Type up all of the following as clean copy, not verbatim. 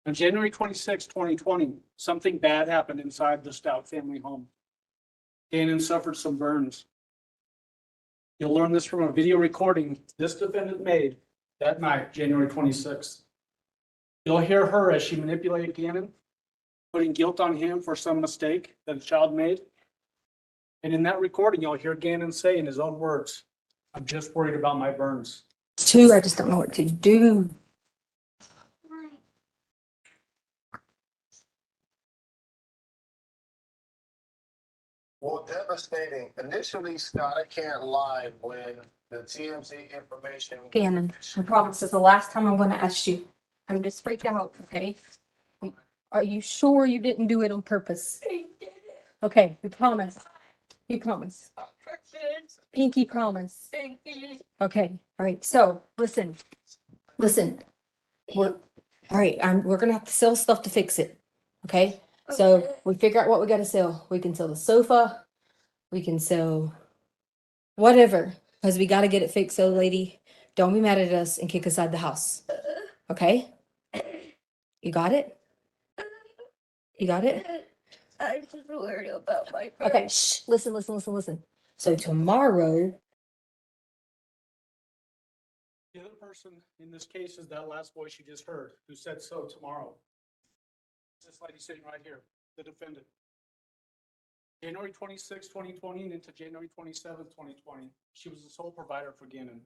On January 26, 2020, something bad happened inside the Stauch family home. Gannon suffered some burns. You'll learn this from a video recording this defendant made that night, January 26th. You'll hear her as she manipulated Gannon, putting guilt on him for some mistake that a child made. And in that recording, you'll hear Gannon say in his own words, "I'm just worried about my burns." I just don't know what to do. Well, devastating. Initially, Scott, I can't lie when the TMZ information. Gannon, I promise this is the last time I'm gonna ask you. I'm just freaked out, okay? Are you sure you didn't do it on purpose? Okay, we promise. You promise. Pinky promise. Okay, all right, so listen. We're, all right, we're gonna have to sell stuff to fix it, okay? So we figure out what we gotta sell. We can sell the sofa. We can sell whatever, because we gotta get it fixed. So lady, don't be mad at us and kick us out the house. Okay? You got it? You got it? I'm just worried about my Okay, shh, listen. So tomorrow, The other person in this case is that last voice you just heard, who said so tomorrow. This lady sitting right here, the defendant. January 26, 2020 and into January 27, 2020, she was the sole provider for Gannon.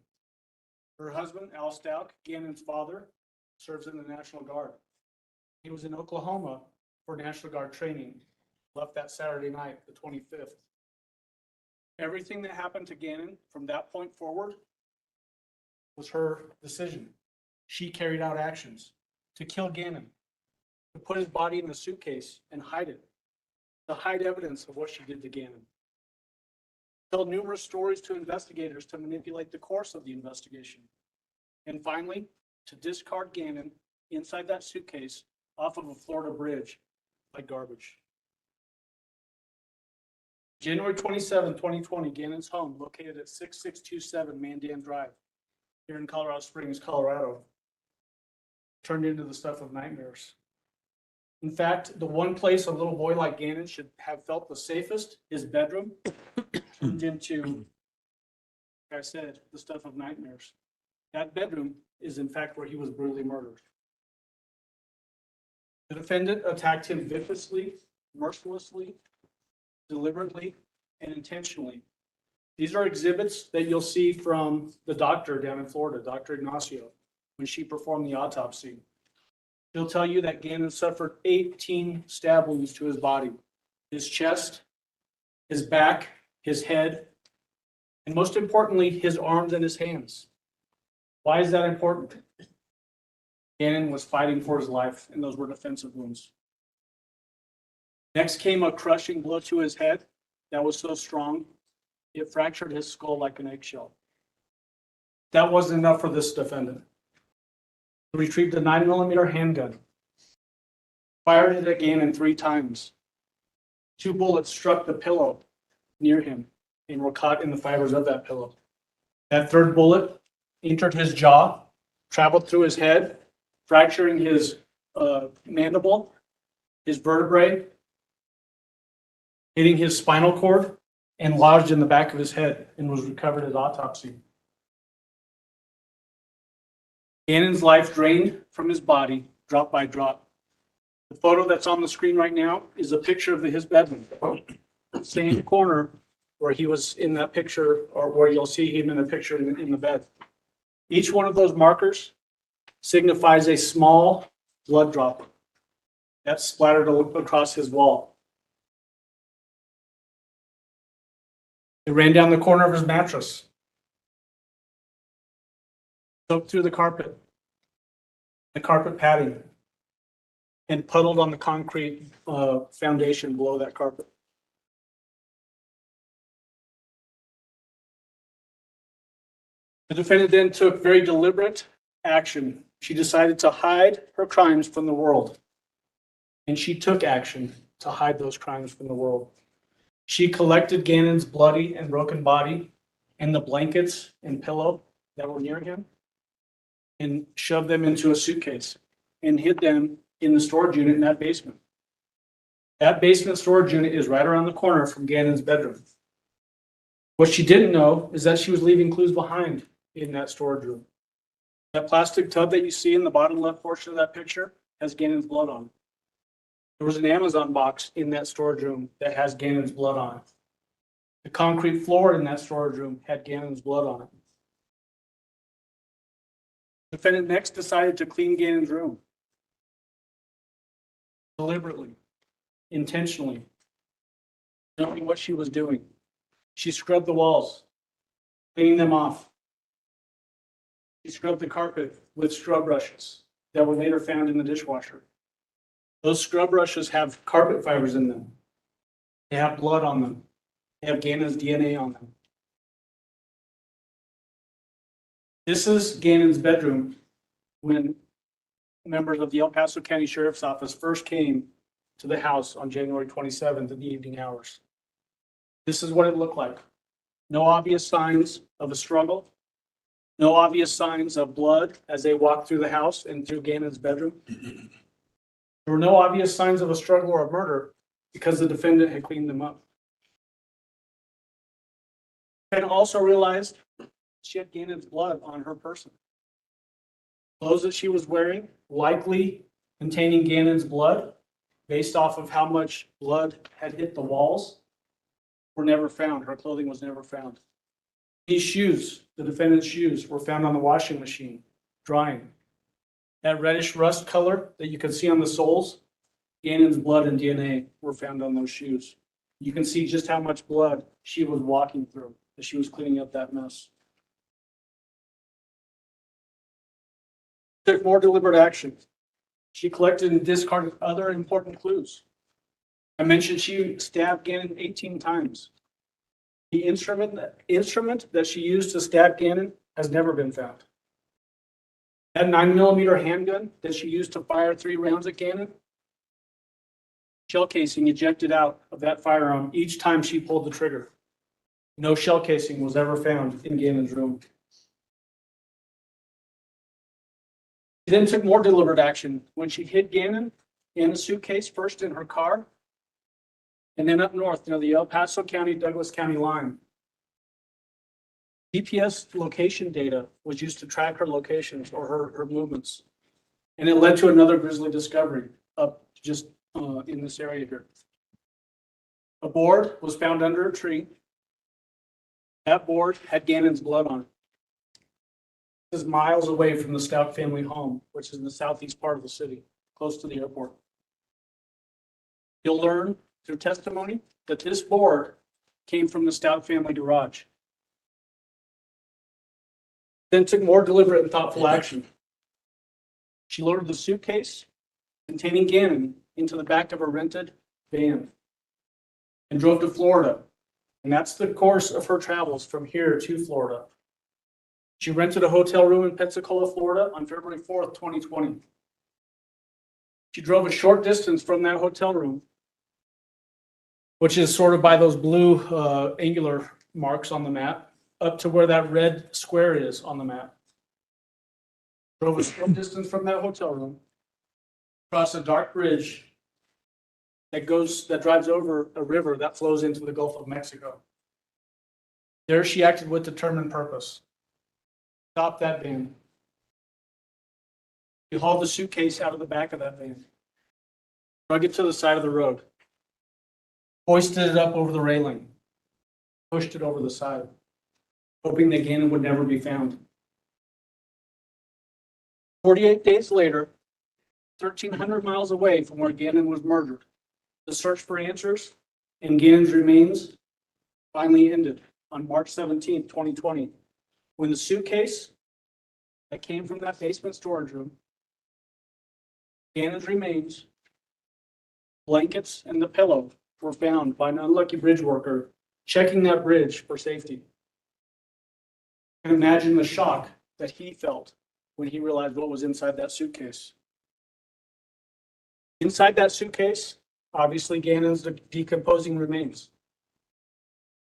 Her husband, Al Stauch, Gannon's father, serves in the National Guard. He was in Oklahoma for National Guard training, left that Saturday night, the 25th. Everything that happened to Gannon from that point forward was her decision. She carried out actions to kill Gannon, to put his body in a suitcase and hide it, to hide evidence of what she did to Gannon. Told numerous stories to investigators to manipulate the course of the investigation. And finally, to discard Gannon inside that suitcase off of a Florida bridge like garbage. January 27, 2020, Gannon's home, located at 6627 Mandan Drive, here in Colorado Springs, Colorado, turned into the stuff of nightmares. In fact, the one place a little boy like Gannon should have felt the safest, his bedroom, turned into, like I said, the stuff of nightmares. That bedroom is in fact where he was brutally murdered. The defendant attacked him viciously, mercilessly, deliberately, and intentionally. These are exhibits that you'll see from the doctor down in Florida, Dr. Ignacio, when she performed the autopsy. She'll tell you that Gannon suffered 18 stab wounds to his body, his chest, his back, his head, and most importantly, his arms and his hands. Why is that important? Gannon was fighting for his life, and those were defensive wounds. Next came a crushing blow to his head that was so strong, it fractured his skull like an eggshell. That wasn't enough for this defendant. He retrieved a 9mm handgun, fired it at Gannon 3 times. 2 bullets struck the pillow near him and were caught in the fibers of that pillow. That 3rd bullet entered his jaw, traveled through his head, fracturing his mandible, his vertebrae, hitting his spinal cord, and lodged in the back of his head and was recovered at autopsy. Gannon's life drained from his body, drop by drop. The photo that's on the screen right now is a picture of his bedroom. Same corner where he was in that picture, or where you'll see him in the picture in the bed. Each one of those markers signifies a small blood drop that splattered across his wall. It ran down the corner of his mattress, soaked through the carpet padding, and puddled on the concrete foundation below that carpet. The defendant then took very deliberate action. She decided to hide her crimes from the world, and she took action to hide those crimes from the world. She collected Gannon's bloody and broken body and the blankets and pillow that were near him and shoved them into a suitcase and hid them in the storage unit in that basement. That basement storage unit is right around the corner from Gannon's bedroom. What she didn't know is that she was leaving clues behind in that storage room. That plastic tub that you see in the bottom left portion of that picture has Gannon's blood on it. There was an Amazon box in that storage room that has Gannon's blood on it. The concrete floor in that storage room had Gannon's blood on it. The defendant next decided to clean Gannon's room. Deliberately, intentionally, knowing what she was doing. She scrubbed the walls, cleaning them off. She scrubbed the carpet with scrub brushes that were later found in the dishwasher. Those scrub brushes have carpet fibers in them. They have blood on them. They have Gannon's DNA on them. This is Gannon's bedroom when members of the El Paso County Sheriff's Office first came to the house on January 27th in the evening hours. This is what it looked like. No obvious signs of a struggle. No obvious signs of blood as they walked through the house and through Gannon's bedroom. There were no obvious signs of a struggle or a murder because the defendant had cleaned them up. And also realized she had Gannon's blood on her person. Clothes that she was wearing, likely containing Gannon's blood, based off of how much blood had hit the walls, were never found. Her clothing was never found. These shoes, the defendant's shoes, were found on the washing machine, drying. That reddish rust color that you can see on the soles, Gannon's blood and DNA were found on those shoes. You can see just how much blood she was walking through as she was cleaning up that mess. Took more deliberate action. She collected and discarded other important clues. I mentioned she stabbed Gannon 18 times. The instrument that she used to stab Gannon has never been found. That 9mm handgun that she used to fire 3 rounds at Gannon, shell casing ejected out of that firearm each time she pulled the trigger. No shell casing was ever found in Gannon's room. She then took more deliberate action when she hid Gannon in a suitcase, first in her car, and then up north near the El Paso County, Douglas County line. GPS location data was used to track her locations or her movements. And it led to another grisly discovery up just in this area here. A board was found under a tree. That board had Gannon's blood on it. This is miles away from the Stauch family home, which is in the southeast part of the city, close to the airport. You'll learn through testimony that this board came from the Stauch family garage. Then took more deliberate and thoughtful action. She loaded the suitcase containing Gannon into the back of a rented van and drove to Florida. And that's the course of her travels from here to Florida. She rented a hotel room in Pensacola, Florida on February 4th, 2020. She drove a short distance from that hotel room, which is sort of by those blue angular marks on the map, up to where that red square is on the map. Drove a short distance from that hotel room, across a dark bridge that drives over a river that flows into the Gulf of Mexico. There she acted with determined purpose. Stopped that van. She hauled the suitcase out of the back of that van, drug it to the side of the road, hoisted it up over the railing, pushed it over the side, hoping that Gannon would never be found. 48 days later, 1,300 miles away from where Gannon was murdered, the search for answers and Gannon's remains finally ended on March 17, 2020, when the suitcase that came from that basement storage room, Gannon's remains, blankets, and the pillow were found by an unlucky bridge worker checking that bridge for safety. And imagine the shock that he felt when he realized what was inside that suitcase. Inside that suitcase, obviously Gannon's decomposing remains.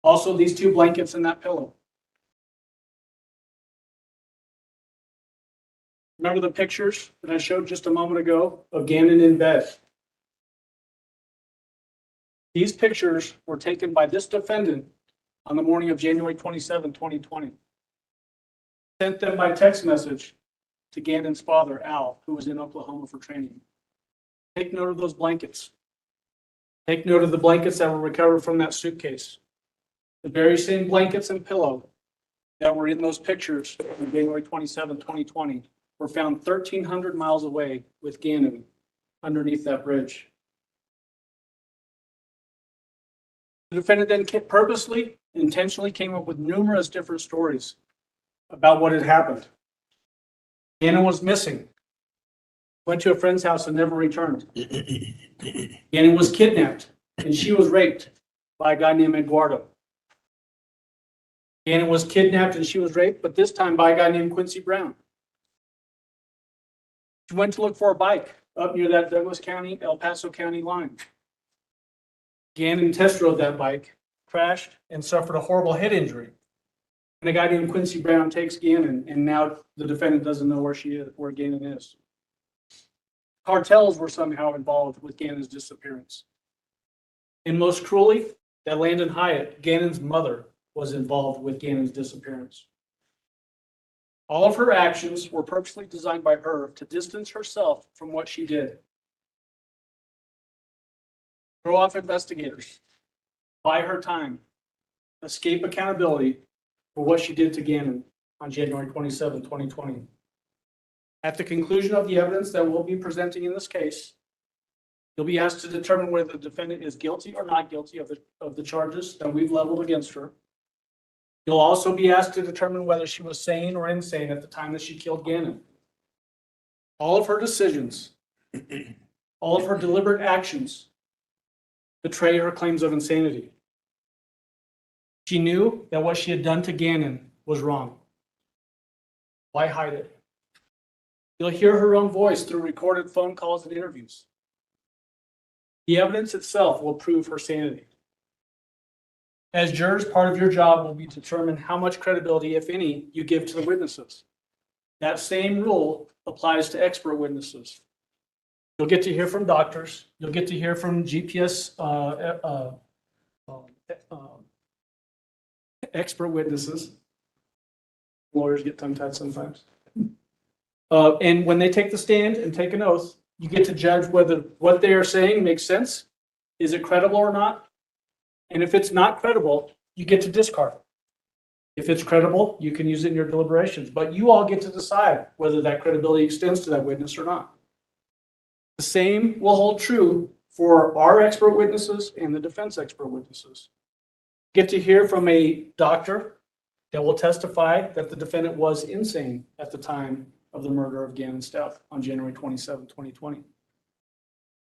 Also, these 2 blankets and that pillow. Remember the pictures that I showed just a moment ago of Gannon in bed? These pictures were taken by this defendant on the morning of January 27, 2020. Sent them by text message to Gannon's father, Al, who was in Oklahoma for training. Take note of those blankets. Take note of the blankets that were recovered from that suitcase. The very same blankets and pillow that were in those pictures on January 27, 2020 were found 1,300 miles away with Gannon underneath that bridge. The defendant then purposely, intentionally came up with numerous different stories about what had happened. Gannon was missing, went to a friend's house and never returned. Gannon was kidnapped and she was raped by a guy named Eduardo. Gannon was kidnapped and she was raped, but this time by a guy named Quincy Brown. She went to look for a bike up near that Douglas County, El Paso County line. Gannon test rode that bike, crashed, and suffered a horrible head injury. And a guy named Quincy Brown takes Gannon, and now the defendant doesn't know where Gannon is. Cartels were somehow involved with Gannon's disappearance. And most cruelly, that Landon Hyatt, Gannon's mother, was involved with Gannon's disappearance. All of her actions were purposely designed by her to distance herself from what she did. Throw off investigators, buy her time, escape accountability for what she did to Gannon on January 27, 2020. At the conclusion of the evidence that we'll be presenting in this case, you'll be asked to determine whether the defendant is guilty or not guilty of the charges that we've leveled against her. You'll also be asked to determine whether she was sane or insane at the time that she killed Gannon. All of her decisions, all of her deliberate actions betray her claims of insanity. She knew that what she had done to Gannon was wrong. Why hide it? You'll hear her own voice through recorded phone calls and interviews. The evidence itself will prove her sanity. As jurors, part of your job will be to determine how much credibility, if any, you give to the witnesses. That same rule applies to expert witnesses. You'll get to hear from doctors. You'll get to hear from GPS expert witnesses. Lawyers get tongue-tied sometimes. And when they take the stand and take an oath, you get to judge whether what they are saying makes sense. Is it credible or not? And if it's not credible, you get to discard it. If it's credible, you can use it in your deliberations, but you all get to decide whether that credibility extends to that witness or not. The same will hold true for our expert witnesses and the defense expert witnesses. Get to hear from a doctor that will testify that the defendant was insane at the time of the murder of Gannon Stauch on January 27, 2020.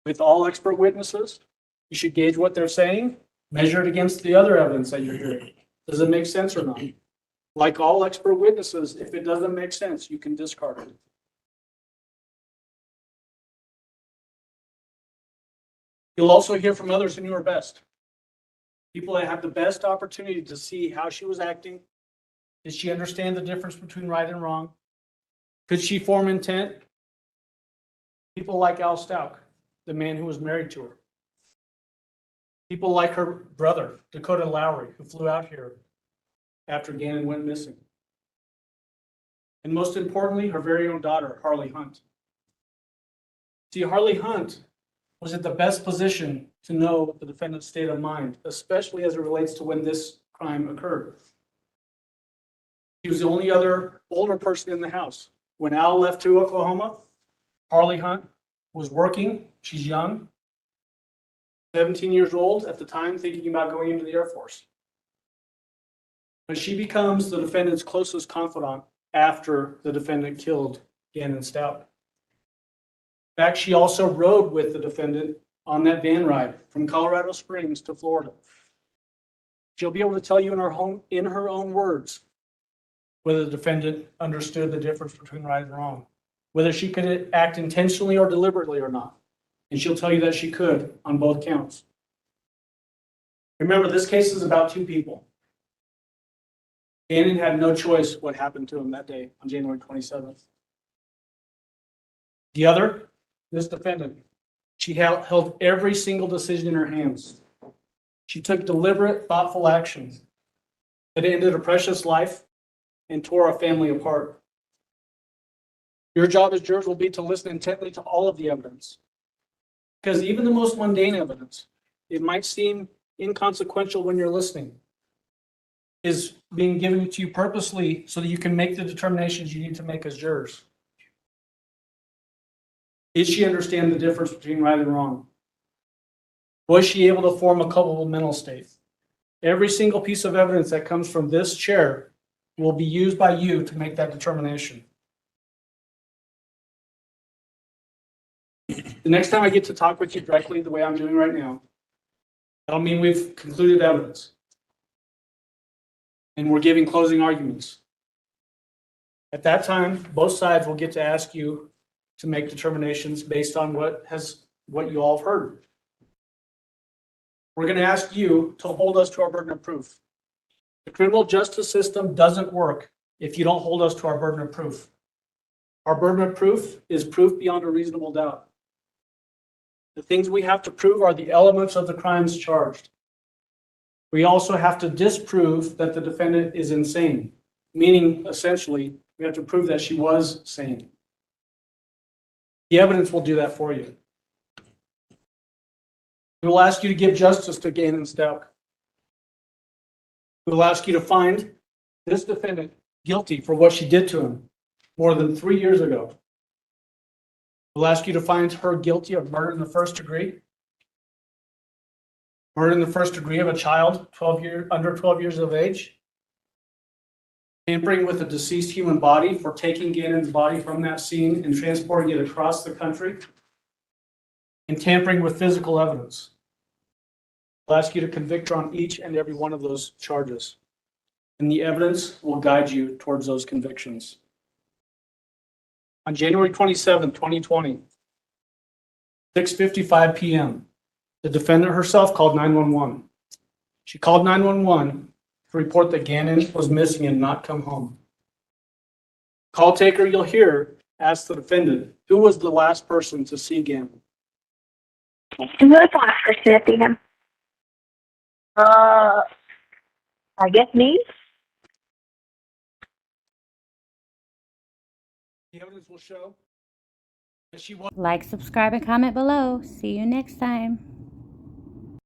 With all expert witnesses, you should gauge what they're saying, measure it against the other evidence that you're hearing. Does it make sense or not? Like all expert witnesses, if it doesn't make sense, you can discard it. You'll also hear from others who knew her best. People that have the best opportunity to see how she was acting. Did she understand the difference between right and wrong? Could she form intent? People like Al Stauch, the man who was married to her. People like her brother, Dakota Lowry, who flew out here after Gannon went missing. And most importantly, her very own daughter, Harley Hunt. See, Harley Hunt was in the best position to know the defendant's state of mind, especially as it relates to when this crime occurred. He was the only other older person in the house. When Al left to Oklahoma, Harley Hunt was working. She's young, 17 years old at the time, thinking about going into the Air Force. But she becomes the defendant's closest confidant after the defendant killed Gannon Stauch. In fact, she also rode with the defendant on that van ride from Colorado Springs to Florida. She'll be able to tell you in her own words whether the defendant understood the difference between right and wrong, whether she could act intentionally or deliberately or not. And she'll tell you that she could on both counts. Remember, this case is about two people. Gannon had no choice what happened to him that day on January 27th. The other, this defendant, she held every single decision in her hands. She took deliberate, thoughtful actions that ended a precious life and tore a family apart. Your job as jurors will be to listen intently to all of the evidence. Because even the most mundane evidence, it might seem inconsequential when you're listening, is being given to you purposely so that you can make the determinations you need to make as jurors. Did she understand the difference between right and wrong? Was she able to form a culpable mental state? Every single piece of evidence that comes from this chair will be used by you to make that determination. The next time I get to talk with you directly the way I'm doing right now, that'll mean we've concluded evidence. And we're giving closing arguments. At that time, both sides will get to ask you to make determinations based on what you all have heard. We're going to ask you to hold us to our burden of proof. The criminal justice system doesn't work if you don't hold us to our burden of proof. Our burden of proof is proof beyond a reasonable doubt. The things we have to prove are the elements of the crimes charged. We also have to disprove that the defendant is insane, meaning essentially we have to prove that she was sane. The evidence will do that for you. We will ask you to give justice to Gannon and Stauch. We will ask you to find this defendant guilty for what she did to him more than 3 years ago. We'll ask you to find her guilty of murder in the first degree, murder in the first degree of a child under 12 years of age, tampering with a deceased human body for taking Gannon's body from that scene and transporting it across the country, and tampering with physical evidence. We'll ask you to convict her on each and every one of those charges, and the evidence will guide you towards those convictions. On January 27, 2020, 6:55 p.m., the defendant herself called 911. She called 911 to report that Gannon was missing and not come home. Call taker you'll hear ask the defendant, who was the last person to see Gannon? Who was the last person to see him? I guess me? The evidence will show that she was. Like, subscribe, and comment below. See you next time.